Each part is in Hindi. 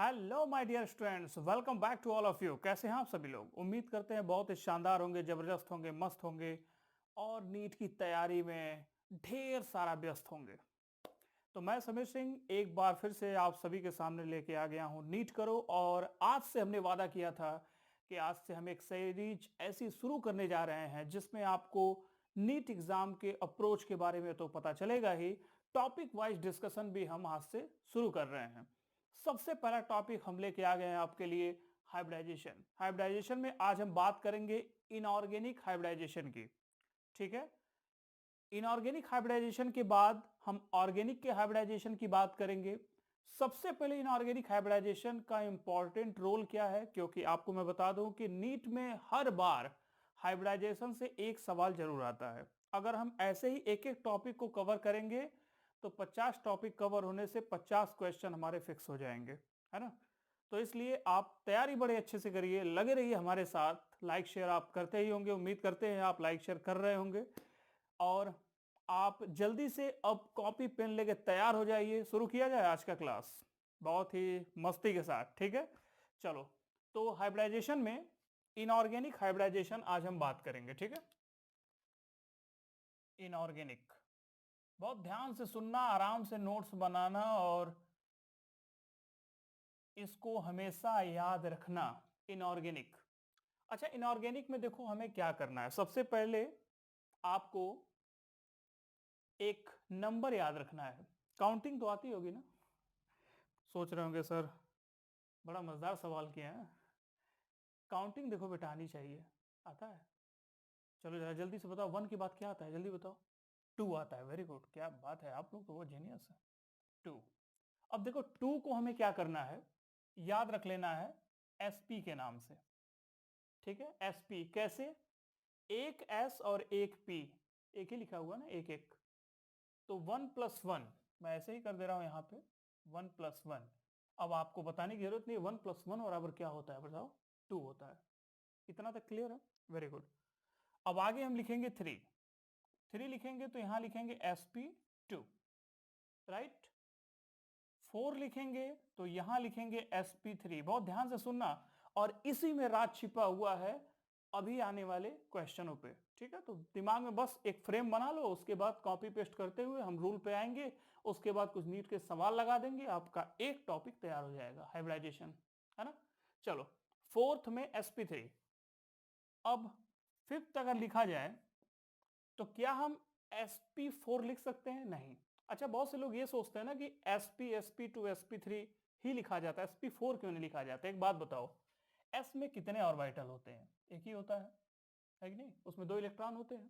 Hello my dear students, welcome back to all of you. कैसे हैं आप सभी लोग? उम्मीद करते हैं बहुत ही शानदार होंगे, जबरदस्त होंगे, मस्त होंगे और नीट की तैयारी में ढेर सारा व्यस्त होंगे। तो मैं समीर सिंह एक बार फिर से आप सभी के सामने लेके आ गया हूं नीट करो। और आज से हमने वादा किया था कि आज से हम एक सीरीज ऐसी शुरू करने जा रहे हैं जिसमें आपको नीट एग्जाम के अप्रोच के बारे में तो पता चलेगा ही, टॉपिक वाइज डिस्कशन भी हम आज से शुरू कर रहे हैं। सबसे पहला टॉपिक हम लेके आ गए हैं आपके लिए, हाइब्रिडाइजेशन। हाइब्रिडाइजेशन में आज हम बात करेंगे इनऑर्गेनिक हाइब्रिडाइजेशन की। ठीक है, इनऑर्गेनिक हाइब्रिडाइजेशन के बाद हम ऑर्गेनिक के हाइब्रिडाइजेशन की बात करेंगे। सबसे पहले इनऑर्गेनिक हाइब्रिडाइजेशन का इंपॉर्टेंट रोल क्या है, क्योंकि आपको मैं बता दूं कि नीट में हर बार हाइब्रिडाइजेशन से एक सवाल जरूर आता है। अगर हम ऐसे ही एक एक टॉपिक को कवर करेंगे तो 50 टॉपिक कवर होने से 50 क्वेश्चन हमारे फिक्स हो जाएंगे, है ना। तो इसलिए आप तैयारी बड़े अच्छे से करिए, लगे रहिए हमारे साथ। लाइक शेयर आप करते ही होंगे, उम्मीद करते हैं आप लाइक शेयर कर रहे होंगे। और आप जल्दी से अब कॉपी पेन लेके तैयार हो जाइए, शुरू किया जाए आज का क्लास बहुत ही मस्ती के साथ। ठीक है, चलो। तो हाइब्रिडाइजेशन में इनऑर्गेनिक हाइब्रिडाइजेशन आज हम बात करेंगे। ठीक है, इनऑर्गेनिक, बहुत ध्यान से सुनना, आराम से नोट्स बनाना और इसको हमेशा याद रखना। इनऑर्गेनिक, अच्छा इनऑर्गेनिक में देखो हमें क्या करना है। सबसे पहले आपको एक नंबर याद रखना है। काउंटिंग तो आती होगी ना? सोच रहे होंगे सर बड़ा मजेदार सवाल किया है। काउंटिंग देखो बेटा आनी चाहिए। आता है? चलो जरा जल्दी से बताओ, वन के बाद क्या आता है, जल्दी बताओ। टू आता है, वेरी गुड, क्या बात है, आप लोग तो वो जीनियस है। टू। अब देखो टू को हमें क्या करना है, याद रख लेना है एसपी के नाम से। ठीक है, एसपी कैसे? एक एस और एक पी, एक ही लिखा हुआ ना, एक एक। तो वन प्लस वन, मैं ऐसे ही कर दे रहा हूं यहां पे, वन प्लस वन। अब आपको बताने की जरूरत नहीं, वन प्लस वन बराबर क्या होता है बताओ? टू होता है। इतना तक क्लियर है? Very good. अब आगे हम लिखेंगे थ्री। थ्री लिखेंगे तो यहां लिखेंगे S P two, right. Four लिखेंगे तो यहां लिखेंगे एस पी थ्री। बहुत ध्यान से सुनना, और इसी में राज छिपा हुआ है अभी आने वाले क्वेश्चनों पे। ठीक है, तो दिमाग में बस एक फ्रेम बना लो, उसके बाद कॉपी पेस्ट करते हुए हम रूल पे आएंगे, उसके बाद कुछ नीट के सवाल लगा देंगे, आपका एक टॉपिक तैयार हो जाएगा, हाइब्रिडाइजेशन, है ना। चलो, फोर्थ में sp3। अब फिफ्थ अगर लिखा जाए तो क्या हम sp4 लिख सकते हैं? नहीं। अच्छा, बहुत से लोग ये सोचते हैं ना कि sp sp2 sp3 ही लिखा जाता है, sp4 क्यों नहीं लिखा जाता? एक बात बताओ, s में कितने ऑर्बिटल होते हैं? एक ही होता है कि नहीं? उसमें दो इलेक्ट्रॉन होते हैं।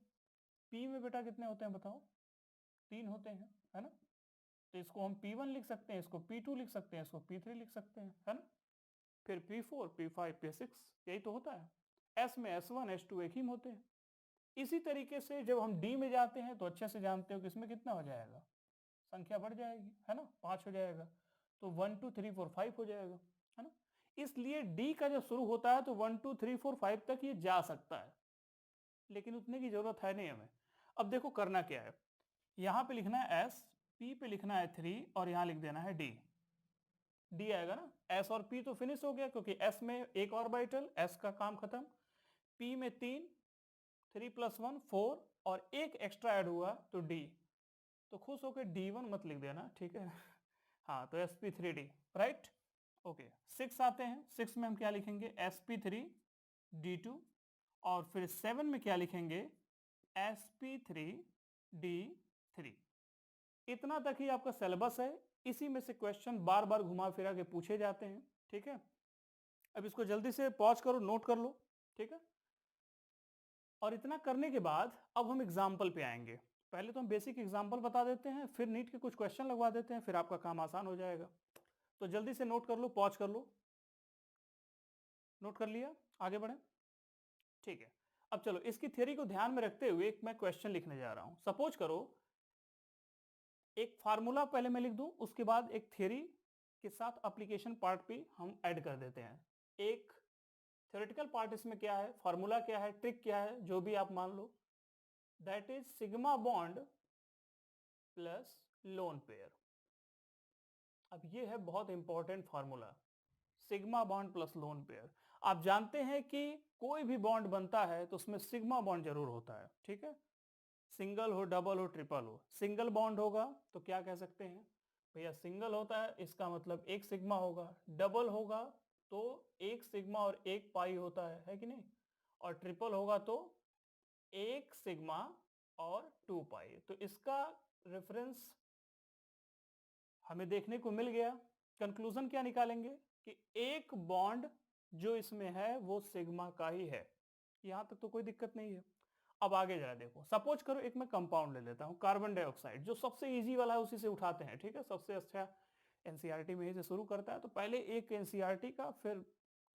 p में बेटा कितने होते हैं बताओ? तीन होते हैं, है ना। तो इसको हम p1 लिख सकते हैं, इसको p2 लिख सकते हैं, इसको p3 लिख सकते हैं, है ना। फिर p4 p5 p6, यही तो होता है। s में s1 s2 एक ही में होते हैं। इसी तरीके से जब हम डी में जाते हैं तो अच्छे से जानते हो कि इसमें कितना हो जाएगा, संख्या बढ़ जाएगी, है ना, पांच हो जाएगा। तो 1 2 3 4 5 हो जाएगा, है ना। इसलिए डी का जब शुरू होता है तो 1 2 3 4 5 तक ये जा सकता है, लेकिन उतने की जरूरत है नहीं हमें। अब देखो करना क्या है, यहां पे लिखना है एस, पी पे लिखना है थ्री, और यहां लिख देना है डी। डी आएगा ना, एस और पी तो फिनिश हो गया, क्योंकि एस में एक ऑर्बिटल, एस का काम खत्म। पी में तीन, थ्री प्लस वन फोर, और एक एक्स्ट्रा ऐड हुआ तो डी। तो खुश होकर D1 मत लिख देना, ठीक है। हाँ, तो sp3d, राइट। ओके, सिक्स आते हैं। सिक्स में हम क्या लिखेंगे? sp3d2। और फिर सेवन में क्या लिखेंगे? sp3d3। इतना तक ही आपका सिलेबस है। इसी में से क्वेश्चन बार बार घुमा फिरा के पूछे जाते हैं, ठीक है। अब इसको जल्दी से पॉज करो, नोट कर लो, ठीक है। और इतना करने के बाद अब हम एग्जाम्पल पे आएंगे। पहले तो हम बेसिक एग्जाम्पल बता देते हैं, फिर नीट के कुछ क्वेश्चन लगवा देते हैं, फिर आपका काम आसान हो जाएगा। तो जल्दी से नोट कर लो, पॉज कर लो। नोट कर लिया? आगे बढ़े? ठीक है। अब चलो, इसकी थ्योरी को ध्यान में रखते हुए एक मैं क्वेश्चन लिखने जा रहा हूं। सपोज करो एक फार्मूला पहले मैं लिख दूं, उसके बाद एक थ्योरी के साथ एप्लीकेशन पार्ट भी हम ऐड कर देते हैं। एक थ्योरेटिकल पार्ट इसमें क्या है, फार्मूला क्या है, ट्रिक क्या है, जो भी आप मान लो, that is sigma bond plus lone pair. अब ये है बहुत important formula. Sigma bond plus lone pair. आप जानते हैं कि कोई भी बॉन्ड बनता है तो उसमें सिग्मा बॉन्ड जरूर होता है, ठीक है। सिंगल हो, डबल हो, ट्रिपल हो। सिंगल बॉन्ड होगा तो क्या कह सकते हैं भैया, सिंगल होता है इसका मतलब एक सिग्मा होगा। डबल होगा तो एक सिग्मा और एक पाई होता है कि नहीं। और ट्रिपल होगा तो एक सिग्मा और 2 पाई। तो इसका रेफरेंस हमें देखने को मिल गया। कंक्लूजन क्या निकालेंगे कि एक बॉन्ड जो इसमें है वो सिग्मा का ही है। यहां तक तो कोई दिक्कत नहीं है। अब आगे जरा देखो, सपोज करो एक मैं कंपाउंड ले लेता हूं, कार्बन डाइऑक्साइड, जो सबसे इजी वाला है उसी से उठाते हैं, ठीक है। सबसे अच्छा एनसीईआरटी में ही से शुरू करता है, तो पहले एक एनसीईआरटी का फिर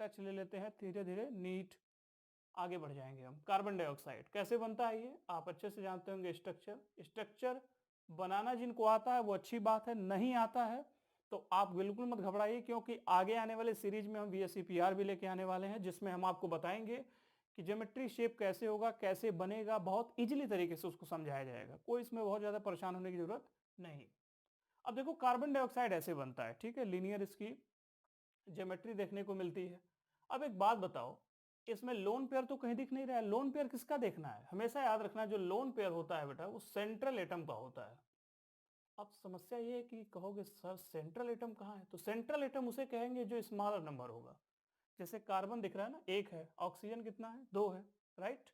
टच ले लेते हैं, धीरे धीरे नीट आगे बढ़ जाएंगे हम। कार्बन डाइऑक्साइड कैसे बनता है ये आप अच्छे से जानते होंगे। स्ट्रक्चर बनाना जिनको आता है वो अच्छी बात है, नहीं आता है तो आप बिल्कुल मत घबराइए, क्योंकि आगे आने वाले सीरीज में हम VSEPR भी लेके आने वाले हैं, जिसमें हम आपको बताएंगे कि ज्योमेट्री शेप कैसे होगा, कैसे बनेगा, बहुत इजीली तरीके से उसको समझाया जाएगा। कोई इसमें बहुत ज्यादा परेशान होने की जरूरत नहीं। अब देखो कार्बन डाइऑक्साइड ऐसे बनता है, ठीक है, लीनियर इसकी ज्योमेट्री देखने को मिलती है। अब एक बात बताओ, इसमें लोन पेयर तो कहीं दिख नहीं रहा है। लोन पेयर किसका देखना है, हमेशा याद रखना जो लोन पेयर होता है बेटा वो सेंट्रल एटम का होता है। अब समस्या ये है कि कहोगे सर सेंट्रल एटम कहाँ है, तो सेंट्रल एटम उसे कहेंगे जो स्मॉलर नंबर होगा। जैसे कार्बन दिख रहा है ना, एक है, ऑक्सीजन कितना है, दो है, right.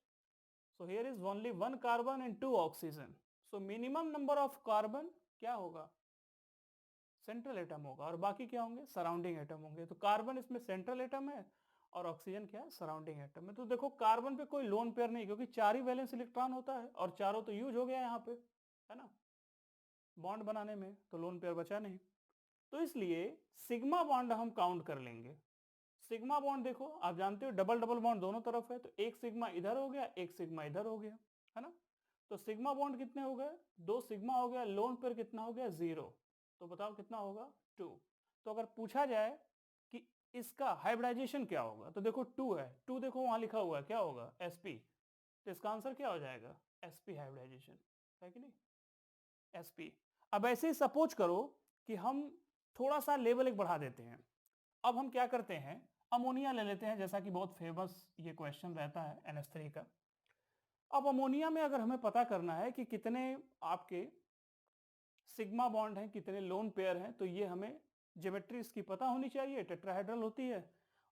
So here is only one carbon and two oxygen. So minimum number of carbon क्या होगा, सेंट्रल एटम होगा, और बाकी क्या होंगे, सराउंडिंग एटम होंगे। तो कार्बन इसमें सेंट्रल एटम है और ऑक्सीजन क्या है, सराउंडिंग एटम है। तो देखो कार्बन पे कोई लोन पेयर नहीं, क्योंकि चार ही वैलेंस इलेक्ट्रॉन होता है और चारों तो यूज हो गया यहाँ पे, है ना, बॉन्ड बनाने में, तो लोन पेयर बचा नहीं। तो इसलिए सिग्मा बॉन्ड हम काउंट कर लेंगे। सिग्मा बॉन्ड देखो आप जानते हो डबल डबल बॉन्ड दोनों तरफ है, तो एक सिग्मा इधर हो गया, एक सिग्मा इधर हो गया, है ना। तो सिग्मा बॉन्ड कितने हो गए, दो सिग्मा हो गया, लोन पेयर कितना हो गया, 0। तो बताओ कितना होगा, 2। तो अगर पूछा जाए कि इसका हाइब्रिडाइजेशन क्या होगा, तो देखो 2 है, 2 देखो वहां लिखा हुआ है, क्या होगा, sp। तो इसका आंसर क्या हो जाएगा, sp हाइब्रिडाइजेशन, है कि नहीं, sp। अब ऐसे ही सपोज करो कि हम थोड़ा सा लेवल एक बढ़ा देते हैं। अब हम क्या करते हैं, अमोनिया ले लेते हैं, जैसा कि बहुत फेमस ये क्वेश्चन रहता है NH3 का। अब अमोनिया में अगर हमें पता करना है कि कितने आपके सिग्मा बॉन्ड हैं, कितने लोन पेयर हैं, तो ये हमें ज्योमेट्री इसकी पता होनी चाहिए। टेट्राहेड्रल होती है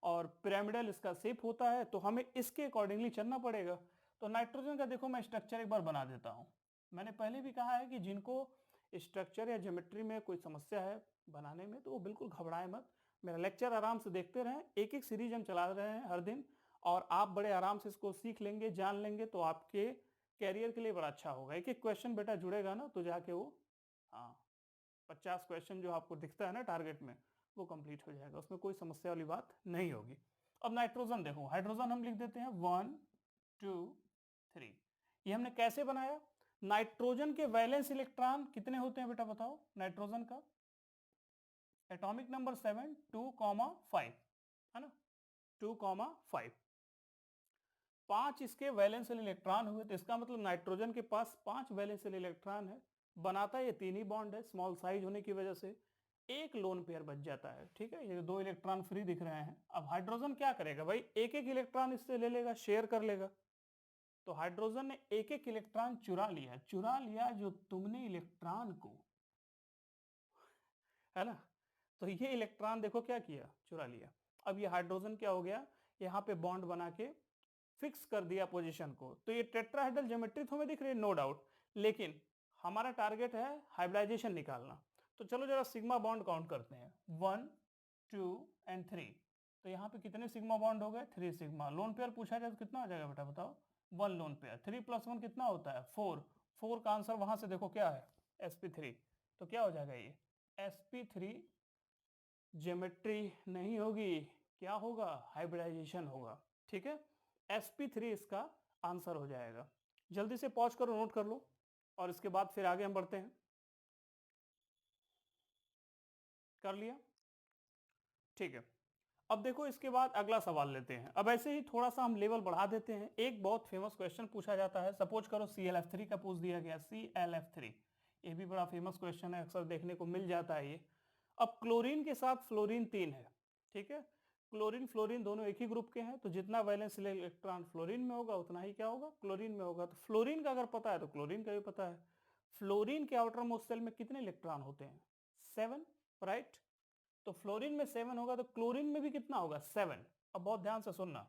और पिरामिडल इसका शेप होता है, तो हमें इसके अकॉर्डिंगली चलना पड़ेगा। तो नाइट्रोजन का देखो मैं स्ट्रक्चर एक बार बना देता हूं। मैंने पहले भी कहा है कि जिनको स्ट्रक्चर या ज्योमेट्री में कोई समस्या है बनाने में, तो वो बिल्कुल घबराए मत। मेरा लेक्चर आराम से देखते रहें, एक एक सीरीज हम चला रहे हैं हर दिन, और आप बड़े आराम से इसको सीख लेंगे, जान लेंगे, तो आपके कैरियर के लिए बड़ा अच्छा होगा। एक एक क्वेश्चन बेटा जुड़ेगा ना तो जाके वो, हाँ, 50 क्वेश्चन जो आपको दिखता है ना टारगेट में, वो कंप्लीट हो जाएगा, उसमें कोई समस्या वाली बात नहीं होगी। अब नाइट्रोजन देखो, हाइड्रोजन हम लिख देते हैं 1 2 3। ये हमने कैसे बनाया, नाइट्रोजन के वैलेंस इलेक्ट्रॉन कितने होते हैं बेटा बताओ, नाइट्रोजन का एटॉमिक नंबर 7 2,5, है ना, 2,5। 5 इसके वैलेंशियल इलेक्ट्रॉन हुए, तो इसका मतलब नाइट्रोजन के पास 5 वैलेंशियल इलेक्ट्रॉन है। बनाता ये 3 ही बॉन्ड है, स्मॉल साइज होने की वजह से एक लोन पेयर बच जाता है, ठीक है। ये 2 इलेक्ट्रॉन फ्री दिख रहे हैं। अब हाइड्रोजन क्या करेगा भाई, एक एक इलेक्ट्रॉन इससे ले लेगा, शेयर कर लेगा। तो हाइड्रोजन ने एक एक इलेक्ट्रॉन चुरा लिया जो तुमने इलेक्ट्रॉन को, है ना। तो ये इलेक्ट्रॉन देखो क्या किया, चुरा लिया। अब ये हाइड्रोजन क्या हो गया, यहाँ पे बॉन्ड बना के फिक्स कर दिया पोजीशन को। तो ये टेट्राहेड्रल ज्योमेट्री तो हमें दिख रही है, नो डाउट, लेकिन हमारा टारगेट है हाइब्रिडाइजेशन निकालना। तो चलो जरा सिग्मा बॉन्ड काउंट करते हैं, 1 2 एंड 3। तो यहाँ पे कितने सिग्मा बॉन्ड हो गए, 3 सिग्मा। लोन पेयर पूछा जाए तो कितना आ जाएगा बेटा बताओ, 1 लोन पेयर। 3 + 1 कितना होता है, 4। 4 का आंसर वहां से देखो क्या है, sp3। तो क्या हो जाएगा ये, sp3 ज्योमेट्री नहीं होगी, क्या होगा, हाइब्रिडाइजेशन होगा, ठीक है। sp3 इसका आंसर हो जाएगा। जल्दी से पॉज करो, नोट कर लो, और इसके बाद फिर आगे हम बढ़ते हैं। कर लिया, ठीक है। अब देखो इसके बाद अगला सवाल लेते हैं। अब ऐसे ही थोड़ा सा हम लेवल बढ़ा देते हैं। एक बहुत फेमस क्वेश्चन पूछा जाता है, सपोज करो ClF3 का पूछ दिया गया, ClF3। ये भी बड़ा फेमस क्वेश्चन है, अक्सर देखने को मिल जाता है ये। अब क्लोरीन के साथ फ्लोरीन 3 है, ठीक है। क्लोरीन फ्लोरीन दोनों एक ही ग्रुप के हैं, तो जितना वैलेंस इलेक्ट्रॉन फ्लोरीन में होगा उतना ही क्या होगा, क्लोरीन में होगा। तो फ्लोरीन का अगर पता है तो क्लोरीन का भी पता है। फ्लोरीन के आउटर मोस्ट शेल में कितने इलेक्ट्रॉन होते हैं, 7, राइट। तो फ्लोरीन में 7 होगा तो क्लोरीन में भी कितना होगा, 7। अब बहुत ध्यान से सुनना,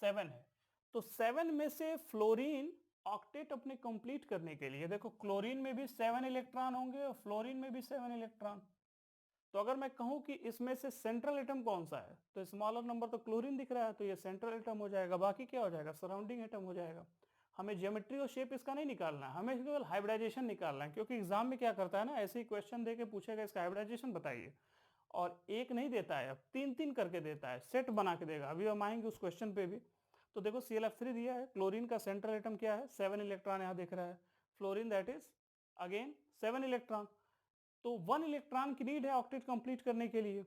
7 है तो 7 में से फ्लोरीन ऑक्टेट अपने कंप्लीट करने के लिए, देखो क्लोरीन में भी 7 इलेक्ट्रॉन होंगे और फ्लोरीन में भी 7 इलेक्ट्रॉन। तो अगर मैं कहूं कि इसमें से सेंट्रल एटम कौन सा है, तो स्मॉलर नंबर तो क्लोरीन दिख रहा है, तो ये सेंट्रल एटम हो जाएगा। बाकी क्या हो जाएगा, सराउंडिंग एटम हो जाएगा। हमें ज्योमेट्री और शेप इसका नहीं निकालना है, हमें केवल हाइब्रिडाइजेशन निकालना है। क्योंकि एग्जाम में क्या करता है ना, ऐसे ही क्वेश्चन देके पूछेगा इसका हाइब्रिडाइजेशन बताइए, और एक नहीं देता है, अब 3-3 करके देता है, सेट बना के देगा। अभी हम आएंगे उस क्वेश्चन पे भी। तो देखो ClF3 दिया है, क्लोरीन का सेंट्रल एटम क्या है, 7 इलेक्ट्रॉन यहाँ दिख रहा है। Fluorine that is again 7 electron. तो 1 इलेक्ट्रॉन की नीड है ऑक्टेट कंप्लीट करने के लिए।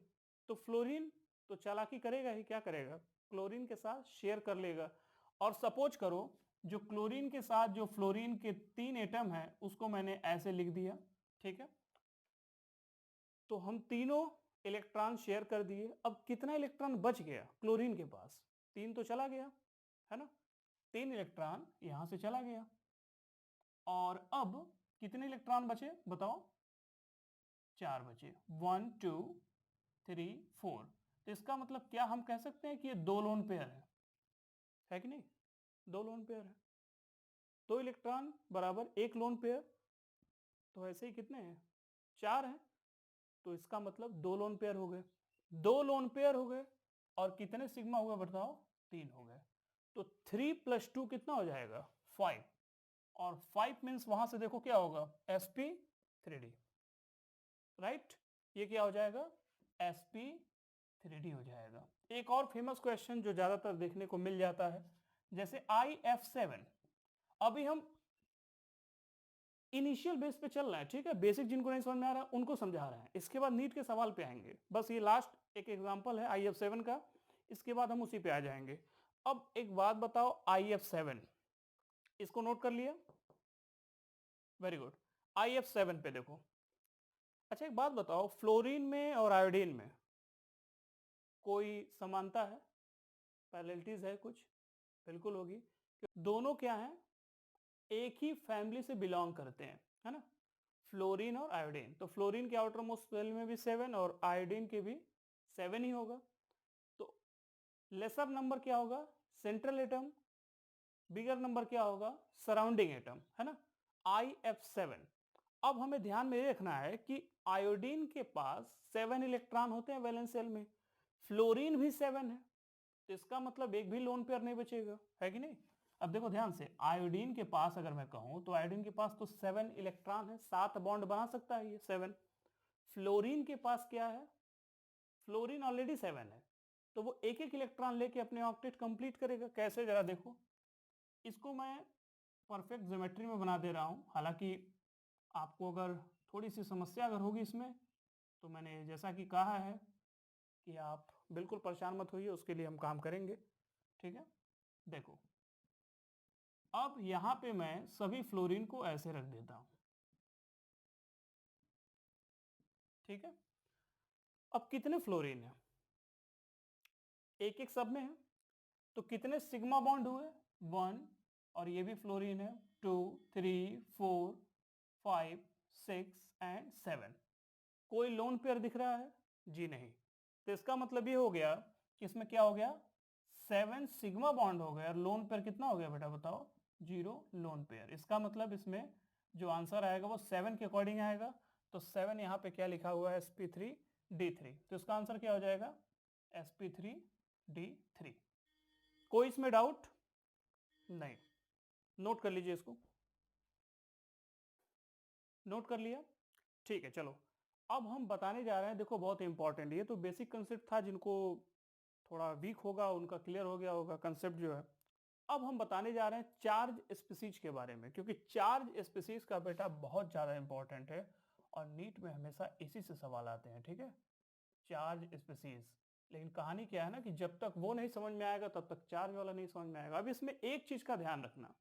तो फ्लोरीन तो चालाकी करेगा ही, क्या करेगा, क्लोरीन के साथ शेयर कर लेगा। और सपोज करो जो क्लोरीन के साथ जो फ्लोरीन के 3 एटम है उसको मैंने ऐसे लिख दिया, ठीक है। तो हम तीनों इलेक्ट्रॉन शेयर कर दिए। अब कितना इलेक्ट्रॉन बच गया क्लोरीन के पास, 3 तो चला गया है ना, 3 इलेक्ट्रॉन यहां से चला गया। और अब कितने इलेक्ट्रॉन बचे बताओ, 4 बचे, 1 2 3 4। तो इसका मतलब क्या हम कह सकते हैं कि ये 2 लोन पेयर है कि नहीं, 2 लोन पेयर है। 2 इलेक्ट्रॉन बराबर 1 लोन पेयर, तो ऐसे ही कितने हैं, 4 हैं। तो इसका मतलब 2 लोन पेयर हो गए, 2 लोन पेयर हो गए। और कितने सिग्मा हुए बताओ, 3 हो गए। तो 3 + 2 कितना हो जाएगा, 5। और 5 मीन्स वहां से देखो क्या होगा, sp3d, राइट। ये क्या हो जाएगा, sp3d हो जाएगा। एक और फेमस क्वेश्चन जो ज्यादातर देखने को मिल जाता है, जैसे IF7। अभी हम इनिशियल बेस पे चल रहा है, ठीक है, बेसिक जिनको नहीं समझ में आ रहा उनको समझा रहे हैं। इसके बाद नीट के सवाल पे आएंगे, बस ये लास्ट एक एग्जांपल है IF7 का, इसके बाद हम उसी पे आ जाएंगे। अब एक बात बताओ, IF7 इसको नोट कर लिया, वेरी गुड। IF7 पे देखो, अच्छा एक बात बताओ, फ्लोरीन में और आयोडीन में कोई समानता है, पैरेललिटीज है कुछ, बिल्कुल होगी। दोनों क्या है, एक ही फैमिली से बिलोंग करते हैं, है ना, फ्लोरीन और आयोडीन। तो फ्लोरीन के आउटर मोस्ट शेल में भी 7 और आयोडीन के भी 7 ही होगा। तो लेसर नंबर क्या होगा, सेंट्रल एटम, बिगर नंबर क्या होगा, सराउंडिंग एटम, है ना, IF7। अब हमें ध्यान में रखना है कि आयोडीन के पास 7 इलेक्ट्रॉन होते हैं वैलेंस शेल में, फ्लोरीन भी 7 है। तो इसका मतलब एक भी लोन पेयर नहीं बचेगा, है कि नहीं। अब देखो ध्यान से, आयोडीन के पास अगर मैं कहूं तो आयोडीन के पास तो 7 इलेक्ट्रॉन है, 7 बॉन्ड बना सकता है ये 7। फ्लोरीन के पास क्या है, फ्लोरीन ऑलरेडी 7 है, तो वो एक एक इलेक्ट्रॉन लेके अपने ऑक्टेट कंप्लीट करेगा। कैसे, जरा देखो, इसको मैं परफेक्ट ज्योमेट्री में बना दे रहा हूं। हालांकि आपको अगर थोड़ी सी समस्या अगर होगी इसमें, तो मैंने जैसा कि कहा है कि आप बिल्कुल परेशान मत होइए, उसके लिए हम काम करेंगे, ठीक है। देखो, अब यहां पे मैं सभी फ्लोरीन को ऐसे रख देता हूं, ठीक है। अब कितने फ्लोरीन है, एक एक सब में है, तो कितने सिग्मा बॉन्ड हुए, 1। और ये भी फ्लोरीन है, 2 3 4 5 6 एंड 7। कोई लोन पेयर दिख रहा है जी नहीं। तो इसका मतलब ये हो गया कि इसमें क्या हो गया, 7 सिग्मा बॉन्ड हो गया, और लोन पेयर कितना हो गया बेटा बताओ, 0 लोन पेयर। इसका मतलब इसमें जो आंसर आएगा वो 7 के अकॉर्डिंग आएगा। तो 7 यहाँ पे क्या लिखा हुआ है, sp3d3। तो इसका आंसर क्या हो जाएगा, sp3d3। कोई इसमें डाउट नहीं, नोट कर लीजिए इसको, नोट कर लिया, ठीक है। चलो अब हम बताने जा रहे हैं, देखो बहुत इंपॉर्टेंट, ये तो बेसिक कंसेप्ट था, जिनको थोड़ा वीक होगा उनका क्लियर हो गया होगा कंसेप्ट जो है। अब हम बताने जा रहे हैं चार्ज स्पीसीज के बारे में, क्योंकि चार्ज स्पीसीज का बेटा बहुत ज्यादा इंपॉर्टेंट है और नीट में हमेशा इसी से सवाल आते हैं, ठीक है, चार्ज स्पीसीज। लेकिन कहानी क्या है ना, कि जब तक वो नहीं समझ में आएगा तब तक चार्ज वाला नहीं समझ में आएगा। अब इसमें एक चीज का ध्यान रखना,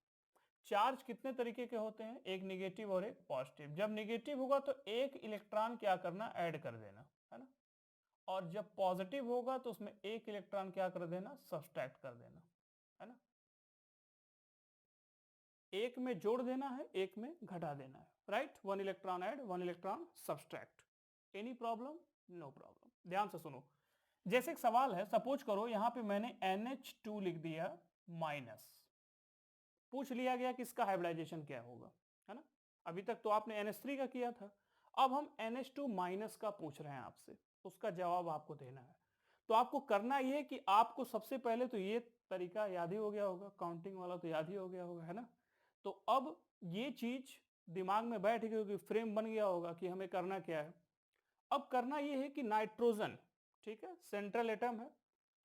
चार्ज कितने तरीके के होते हैं, एक निगेटिव और एक पॉजिटिव। जब निगेटिव होगा तो एक इलेक्ट्रॉन क्या करना, ऐड कर देना, है ना। और जब पॉजिटिव होगा तो उसमें एक इलेक्ट्रॉन क्या कर देना, सब्सट्रैक्ट कर देना, है ना। एक में जोड़ देना है, एक में घटा देना है, right. 1 electron add, 1 electron subtract. Any problem? No problem. ध्यान से सुनो। जैसे एक सवाल है, सपोज करो यहां पे मैंने NH2 लिख दिया माइनस, पूछ लिया गया कि इसका हाइब्रिडाइजेशन क्या होगा, है ना। अभी तक तो आपने NH3 का किया था, अब हम NH2 माइनस का पूछ रहे हैं आपसे, उसका जवाब आपको देना है। तो आपको करना यह है कि आपको सबसे पहले तो ये तरीका याद ही हो गया होगा, काउंटिंग वाला तो याद ही हो गया होगा, है ना। तो अब ये चीज दिमाग में बैठ गई होगी, फ्रेम बन गया होगा कि हमें करना क्या है। अब करना यह है कि नाइट्रोजन, ठीक है, सेंट्रल एटम है,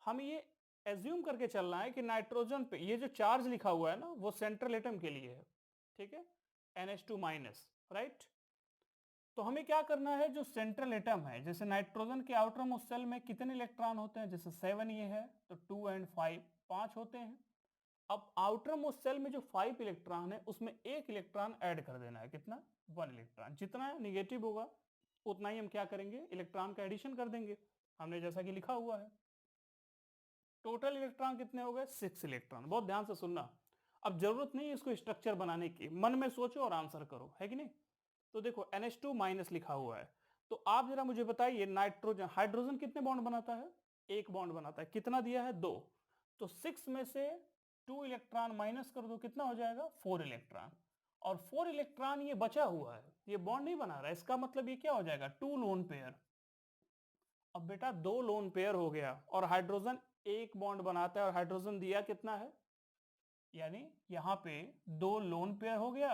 हम ये एज्यूम करके चलना है कि नाइट्रोजन पे ये जो चार्ज लिखा हुआ है ना, वो सेंट्रल एटम के लिए है, ठीक है, NH2 माइनस, राइट। तो हमें क्या करना है, जो सेंट्रल एटम है, जैसे नाइट्रोजन के आउटर मोस्ट शेल में कितने इलेक्ट्रॉन होते हैं, जैसे 7 ये है तो 2 और 5, 5 होते हैं। अब आउटर मोस्ट शेल में जो 5 इलेक्ट्रॉन है उसमें एक इलेक्ट्रॉन ऐड कर देना है, कितना, 1 इलेक्ट्रॉन। जितना निगेटिव होगा उतना ही हम क्या करेंगे, इलेक्ट्रॉन का एडिशन कर देंगे, हमने जैसा कि लिखा हुआ है। टोटल इलेक्ट्रॉन कितने हो गए, 6 इलेक्ट्रॉन। बहुत ध्यान से सुनना, अब जरूरत नहीं है इसको स्ट्रक्चर बनाने की, मन में सोचो और आंसर करो, है कि नहीं। तो देखो NH2 माइनस लिखा हुआ है, तो आप जरा मुझे बताइए, नाइट्रोजन, हाइड्रोजन कितने बॉन्ड बनाता है, एक बॉन्ड बनाता है, कितना दिया है, 2। तो 6 में से 2 इलेक्ट्रॉन माइनस कर दो, कितना हो जाएगा, 4 इलेक्ट्रॉन। और 4 इलेक्ट्रॉन ये बचा हुआ है, ये बॉन्ड नहीं बना रहा है, इसका मतलब ये क्या हो जाएगा, 2 लोन पेयर। अब बेटा 2 लोन पेयर हो गया, और हाइड्रोजन एक बॉन्ड बनाता है, और हाइड्रोजन दिया कितना है, यानी यहां पे 2 लोन पेयर हो गया,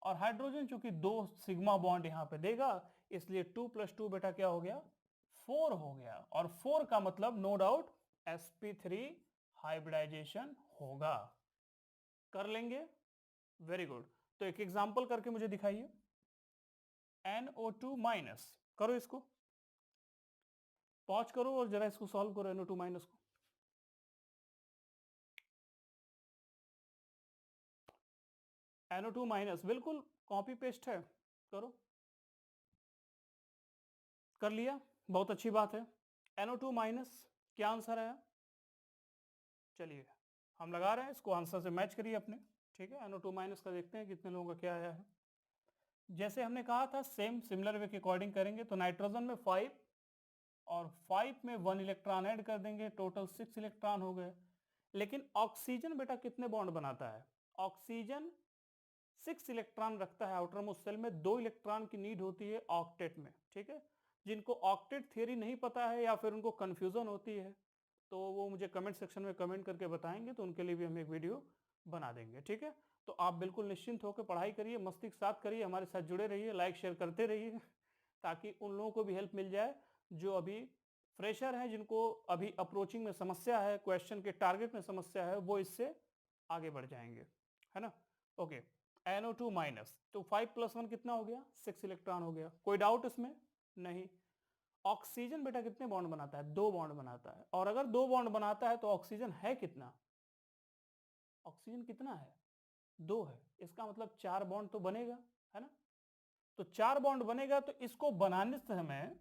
और हाइड्रोजन चूंकि 2 सिग्मा बॉन्ड यहां पे देगा, इसलिए 2 + 2 बेटा क्या हो गया, 4 हो गया। और 4 का मतलब नो डाउट sp3 हाइब्रिडाइजेशन होगा। कर लेंगे, वेरी गुड। तो एक एग्जांपल करके मुझे दिखाइए, NO2 माइनस, करो इसको, पॉज करो और जरा इसको सॉल्व करो, NO2 माइनस को। NO2 माइनस बिल्कुल कॉपी पेस्ट है, करो। कर लिया, बहुत अच्छी बात है। NO2 माइनस क्या आंसर है, चलिए हम लगा रहे हैं इसको, आंसर से मैच करिए अपने, ठीक है। NO2 माइनस का देखते हैं कितने लोगों का क्या आया है। जैसे हमने कहा था सेम सिमिलर वे के अकॉर्डिंग करेंगे, तो नाइट्रोजन में 5 और 5 में 1 इलेक्ट्रॉन ऐड कर देंगे, टोटल 6 इलेक्ट्रॉन हो गए। लेकिन ऑक्सीजन बेटा कितने बॉन्ड बनाता है, ऑक्सीजन 6 इलेक्ट्रॉन रखता है आउटर मोस्ट शेल में, 2 इलेक्ट्रॉन की नीड होती है ऑक्टेट में, ठीक है। जिनको ऑक्टेट थ्योरी नहीं पता है या फिर उनको कंफ्यूजन होती है, तो वो मुझे कमेंट सेक्शन में कमेंट करके बताएंगे, तो उनके लिए भी हम एक वीडियो बना देंगे, ठीक है। तो आप बिल्कुल निश्चिंत होकर पढ़ाई करिए, मस्ती के साथ करिए, हमारे साथ जुड़े रहिए, लाइक शेयर करते रहिए, ताकि उन लोगों को भी हेल्प मिल जाए जो अभी फ्रेशर हैं, जिनको अभी अप्रोचिंग में समस्या है, क्वेश्चन के टारगेट में समस्या है, वो इससे आगे बढ़ जाएंगे, है ना। ओके, NO2 माइनस, तो 5 + 1 कितना हो गया, 6 इलेक्ट्रॉन हो गया, कोई डाउट इसमें, नहीं। ऑक्सीजन बेटा कितने बॉन्ड बनाता है, 2 बॉन्ड बनाता है, और अगर 2 बॉन्ड बनाता है तो ऑक्सीजन है कितना, ऑक्सीजन कितना है, 2 है, इसका मतलब 4 बॉन्ड तो बनेगा, है ना। तो 4 बॉन्ड बनेगा, तो इसको बनाने समय,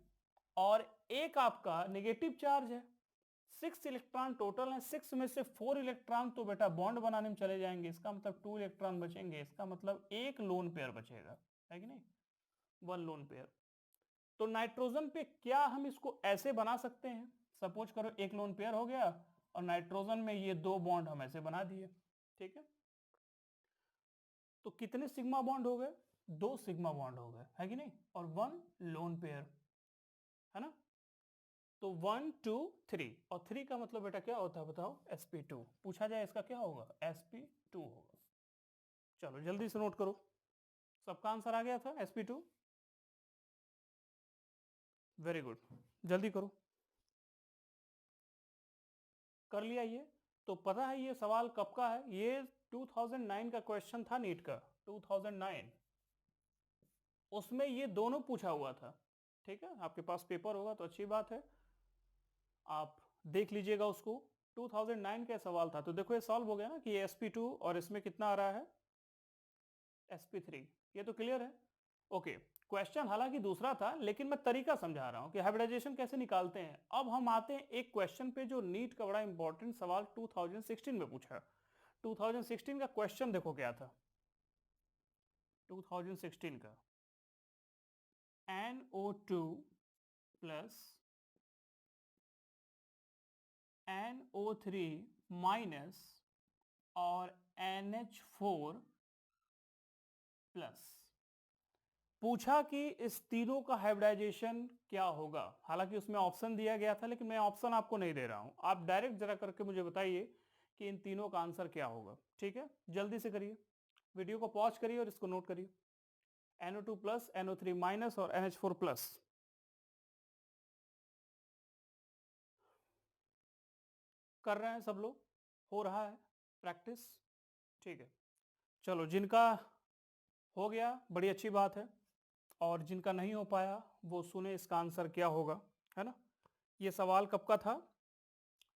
और एक आपका नेगेटिव चार्ज है, 6 इलेक्ट्रॉन टोटल है, 6 में से 4 इलेक्ट्रॉन तो बेटा बॉन्ड बनाने में चले जाएंगे, इसका मतलब 2 इलेक्ट्रॉन बचेंगे, इसका मतलब एक लोन पेयर बचेगा, है कि नहीं, 1 लोन पेयर। तो नाइट्रोजन पे क्या हम इसको ऐसे बना सकते हैं, सपोज करो एक लोन पेयर हो गया, और नाइट्रोजन में ये 2 बॉन्ड हम ऐसे बना दिए, ठीक है। तो कितने सिग्मा बॉन्ड हो गए, 2 सिग्मा बॉन्ड हो गए, है कि नहीं, और 1 लोन पेयर, है ना। तो 1 2 3, और 3 का मतलब बेटा क्या होता है बताओ, sp2। पूछा जाए इसका क्या होगा, sp2 होगा। चलो जल्दी से नोट करो, सबका आंसर आ गया था sp2, वेरी गुड, जल्दी करो। कर लिया ये, तो पता है ये सवाल कब का है, ये 2009 का क्वेश्चन था, नीट का 2009, उसमें ये दोनों पूछा हुआ था, ठीक है। आपके पास पेपर होगा तो अच्छी बात है, आप देख लीजिएगा उसको, 2009 का सवाल था। तो देखो ये सॉल्व हो गया ना, कि ये sp2 और इसमें कितना आ रहा है, sp3, ये तो क्लियर है। ओके, क्वेश्चन हालांकि दूसरा था लेकिन मैं तरीका समझा रहा हूं कि हाइब्रिडाइजेशन कैसे निकालते हैं। अब हम आते हैं एक क्वेश्चन पे जो नीट का बड़ा इंपॉर्टेंट सवाल 2016 में पूछा है। 2016 का क्वेश्चन देखो क्या था। 2016 का NO2 प्लस NO3 माइनस और NH4 प्लस पूछा कि इस तीनों का हाइब्रिडाइजेशन क्या होगा। हालांकि उसमें ऑप्शन दिया गया था लेकिन मैं ऑप्शन आपको नहीं दे रहा हूं, आप डायरेक्ट जरा करके मुझे बताइए कि इन तीनों का आंसर क्या होगा। ठीक है, जल्दी से करिए, वीडियो को पॉज करिए और इसको नोट करिए। NO2 प्लस, NO3 माइनस और NH4 प्लस। कर रहे हैं सब लोग, हो रहा है प्रैक्टिस। ठीक है, चलो जिनका हो गया बड़ी अच्छी बात है, और जिनका नहीं हो पाया वो सुने इसका आंसर क्या होगा, है ना। ये सवाल कब का था,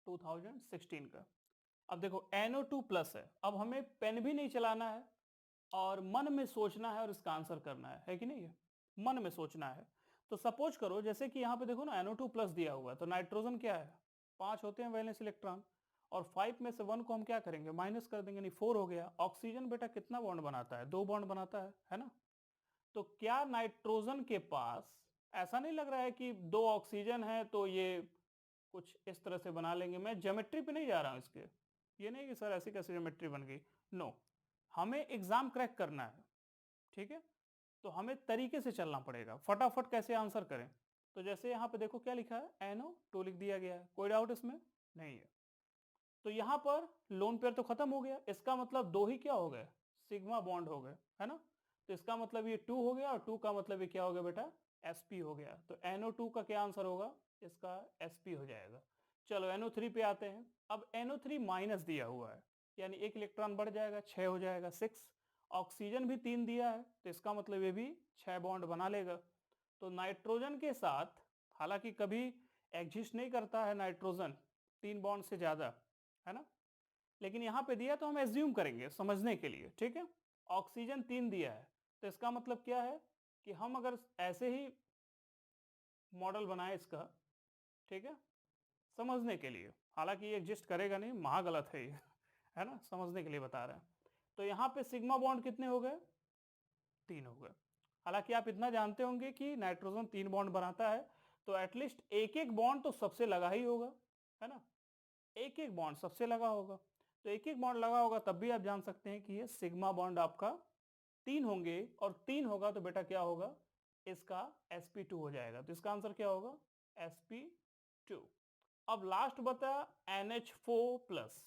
2016 का। अब देखो NO2 प्लस है, अब हमें पेन भी नहीं चलाना है और मन में सोचना है और इसका आंसर करना है कि नहीं है। मन में सोचना है। तो सपोज करो जैसे कि यहाँ पे देखो ना NO2 प्लस दिया हुआ है, तो नाइट्रोजन क्या है, 5 होते हैं वैलेंस इलेक्ट्रॉन, और 5 में से 1 को हम क्या करेंगे, माइनस कर देंगे, नहीं 4 हो गया। ऑक्सीजन बेटा कितना बॉन्ड बनाता है, 2 बॉन्ड बनाता है ना। तो क्या नाइट्रोजन के पास ऐसा नहीं लग रहा है कि 2 ऑक्सीजन है तो ये कुछ इस तरह से बना लेंगे। मैं ज्योमेट्री पे नहीं जा रहा हूं इसके, ये नहीं कि सर ऐसी कैसे ज्योमेट्री बन गई, नो। हमें एग्जाम क्रैक करना है, ठीक है। तो हमें तरीके से चलना पड़ेगा, फटाफट कैसे आंसर करें। तो जैसे यहाँ पे देखो क्या लिखा है, NO2 लिख दिया गया है, कोई डाउट इसमें नहीं है। तो यहाँ पर लोन पेयर तो खत्म हो गया, इसका मतलब 2 ही क्या हो गए, सिग्मा बॉन्ड हो गए, है ना। तो इसका मतलब ये 2 हो गया, और 2 का मतलब ये क्या हो गया बेटा, sp हो गया। तो NO2 का क्या आंसर होगा, इसका sp हो जाएगा। चलो NO3 पे आते हैं। अब NO3 माइनस दिया हुआ है, यानी एक इलेक्ट्रॉन बढ़ जाएगा, 6 हो जाएगा, 6। ऑक्सीजन भी 3 दिया है, तो इसका मतलब ये भी 6 बॉन्ड बना लेगा। तो नाइट्रोजन के साथ, हालांकि कभी एग्जिस्ट नहीं करता है नाइट्रोजन 3 बॉन्ड से ज्यादा, है ना, लेकिन यहां पे दिया तो हम एज्यूम करेंगे समझने के लिए, ठीक है। ऑक्सीजन 3 दिया है, तो इसका मतलब क्या है कि हम अगर ऐसे ही मॉडल बनाए इसका, ठीक है, समझने के लिए, हालांकि ये एग्जिस्ट करेगा नहीं, महागलत है ये है ना, समझने के लिए बता रहे हैं। तो यहाँ पे सिग्मा बॉन्ड कितने हो गए, 3 हो गए। हालांकि आप इतना जानते होंगे कि नाइट्रोजन 3 बॉन्ड बनाता है, तो एटलीस्ट एक एक बॉन्ड तो सबसे लगा ही होगा, है ना, एक एक बॉन्ड सबसे लगा होगा। तो एक एक बॉन्ड लगा होगा, तब भी आप जान सकते हैं कि ये सिग्मा बॉन्ड आपका 3 होंगे, और 3 होगा तो बेटा क्या होगा, इसका sp2 हो जाएगा। तो इसका आंसर क्या होगा, sp2। अब लास्ट बता NH4 प्लस,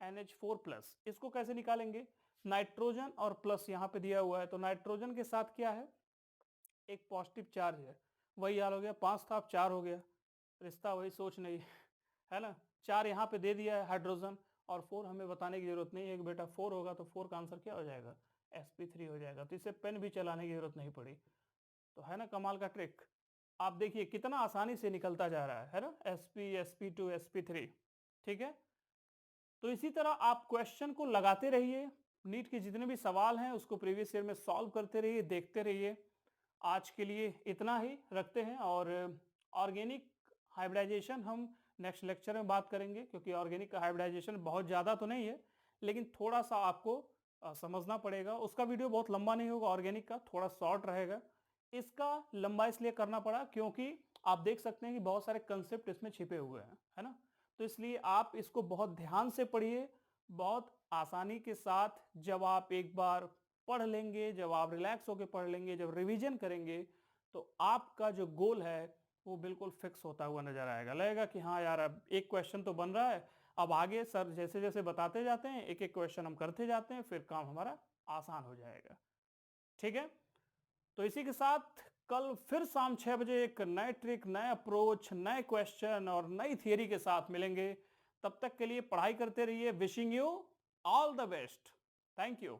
NH4 प्लस इसको कैसे निकालेंगे, नाइट्रोजन और प्लस यहाँ पे दिया हुआ है, तो नाइट्रोजन के साथ क्या है, एक पॉजिटिव चार्ज है, वही हाल हो गया, 5 था अब 4 हो गया, रिश्ता वही सोच नहीं है ना। 4 यहाँ पे दे दिया है हाइड्रोजन, और 4 हमें बताने की जरूरत नहीं है कि बेटा 4 होगा, तो 4 का आंसर क्या हो जाएगा, sp3 हो जाएगा। तो इसे पेन भी चलाने की जरूरत नहीं पड़ी। तो है ना कमाल का ट्रिक, आप देखिए कितना आसानी से निकलता जा रहा है ना, sp sp2 sp3, ठीक है। तो इसी तरह आप क्वेश्चन को लगाते रहिए, नीट के जितने भी सवाल हैं उसको प्रीवियस ईयर में सॉल्व करते रहिए, देखते रहिए। आज के लिए इतना ही रखते हैं, और ऑर्गेनिक हाइब्रिडाइजेशन हम नेक्स्ट लेक्चर में बात करेंगे, क्योंकि ऑर्गेनिक का हाइब्रिडाइजेशन बहुत ज़्यादा तो नहीं है, लेकिन थोड़ा सा आपको समझना पड़ेगा। उसका वीडियो बहुत लंबा नहीं होगा, ऑर्गेनिक का थोड़ा शॉर्ट रहेगा। इसका लंबा इसलिए करना पड़ा क्योंकि आप देख सकते हैं कि बहुत सारे कंसेप्ट इसमें छिपे हुए हैं, है ना। तो इसलिए आप इसको बहुत ध्यान से पढ़िए, बहुत आसानी के साथ। जब आप एक बार पढ़ लेंगे, जब आप रिलैक्स होकर पढ़ लेंगे, जब रिवीजन करेंगे, तो आपका जो गोल है वो बिल्कुल फिक्स होता हुआ नजर आएगा। लगेगा कि हाँ यार अब एक क्वेश्चन तो बन रहा है, अब आगे सर जैसे जैसे बताते जाते हैं एक एक क्वेश्चन हम करते जाते हैं, फिर काम हमारा आसान हो जाएगा। ठीक है, तो इसी के साथ कल फिर शाम 6 बजे एक नए ट्रिक, नए अप्रोच, नए क्वेश्चन और नई थियरी के साथ मिलेंगे। तब तक के लिए पढ़ाई करते रहिए। Wishing you all the best. Thank you.